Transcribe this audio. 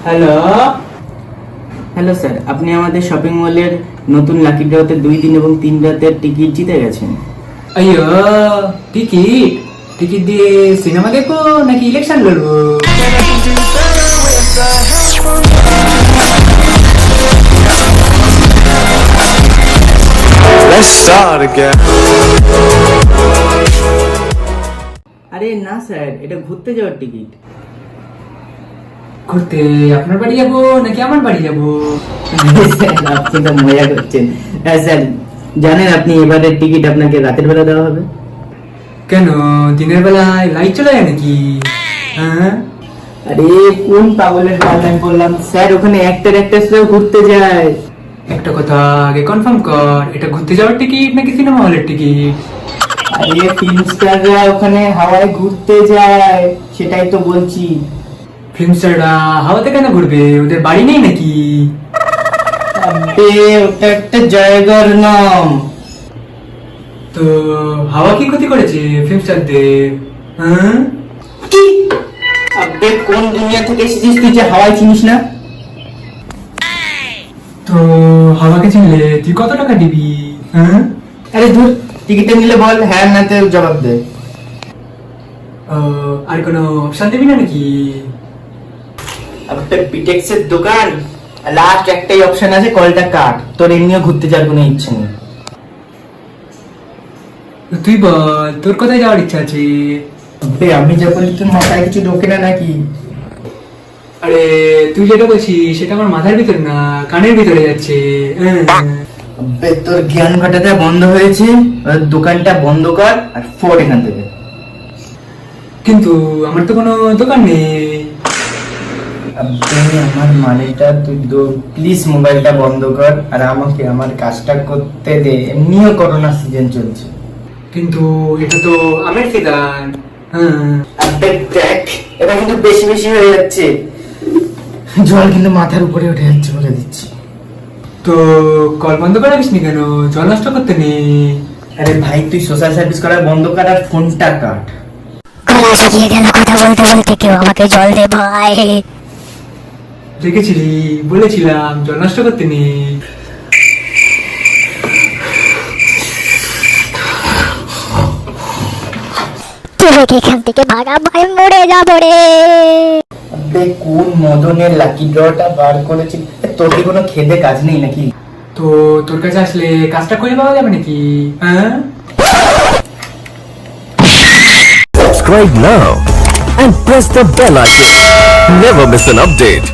Hello hello sir, আপনি আমাদের shopping মলের নতুন লাকি ড্রতে 2 দিন এবং 3 রাতের টিকিট জিতে গেছেন। अय्यो टिकिट टिकिट দিয়ে সিনেমা দেখবো নাকি ইলেকশন লড়বো? Let's start again. আরে না স্যার, এটা ঘুরতে যাওয়ার টিকিট। ঘুরতে আপনার বাড়ি যাবো নাকি আমার বাড়ি যাবো? স্যার, আপনি তো মজা করছেন। হ্যাঁ স্যার, জানেন আপনি এবারের টিকিট আপনাকে রাতের বেলা দেওয়া হবে। কেন দিনের বেলায় লাইট চলে যায় নাকি? হ্যাঁ আরে কোন পাগলের পাল্টান করলাম স্যার, ওখানে অ্যাক্টর অ্যাক্ট্রেসরাও ঘুরতে যায়। একটা কথা আগে কনফার্ম কর, এটা ঘুরতে যাওয়ার টিকিট নাকি সিনেমা হলের টিকিট? আরে ফিল্ম স্টাররা ওখানে হাওয়ায় ঘুরতে যায়, সেটাই তো বলছি। ফিল্ম স্টাররা হাওয়াতে কেন ঘুরবে? ওদের বাড়ি নেই নাকি? আবে ওটা একটা জায়গার নাম। তো হাওয়া কি ক্ষতি করেছে ফিল্ম স্টারদের? হ্যাঁ কি? আবে কোন দুনিয়া থেকে এসেছিস তুই যে হাওয়ায় চিনিস না? তো হাওয়াকে চিনলে তুই কত টাকা দিবি? হ্যাঁ আরে ধুর, টিকিটে নিলে বল হ্যাঁ না তে জবাব দে। আর কোনো অপশন দিবি না নাকি? আবে পিটেক্সের দোকান, লাস্ট একটাই অপশন আছে, কলটা কাট। তোর এমনিও ঘুরতে যাওয়ার কোনো ইচ্ছে নেই। তুই বল তোর কোথায় যাওয়ার ইচ্ছা আছে? আবে আমি যা বলি তোর মাথায় কিছু ঢোকে না নাকি? আরে তুই যেটা বলছিস সেটা আমার মাথার ভিতর না, কানের ভিতরে যাচ্ছে। আবে তোর জ্ঞান ঘটাটা বন্ধ হয়েছে, দোকানটা বন্ধ কর আর ফোন এখান থেকে। কিন্তু আমার তো কোনো দোকান নেই। আবে আমার মানেটা তুই প্লিজ মোবাইলটা বন্ধ কর আর আমাকে আমার কাজটা করতে দে। এমনিও করোনা সিজন চলছে। কিন্তু এটা তো আমের সিজন। আবে দেখ, এটা কিন্তু বেশি বেশি হয়ে যাচ্ছে। জল কিন্তু মাথার উপরে উঠে যাচ্ছে বলে দিচ্ছি। তো কল বন্ধ করে রাখিস নি কেন? জল নষ্ট করতে নেই। আরে ভাই তুই সোশ্যাল সার্ভিস করা বন্ধ কর আর ফোনটা কাট। গলা শুকিয়ে গেল কথা বলতে বলতে, কেউ আমাকে জল দে ভাই। দেখেছিলি, বলেছিলাম জল নষ্ট করতে নেই। তুই এখান থেকে ভাগা ভাই, মরে যাবো রে। আবে কোন মদনের লাকি ড্রটা বার করেছিস? তোর কি কোনো খেদে কাজ নেই নাকি? তো তোর কাছে আসলে কাজটা করে পাওয়া যাবে নাকি? হ্যাঁ Subscribe now and press the bell icon. Never miss an update.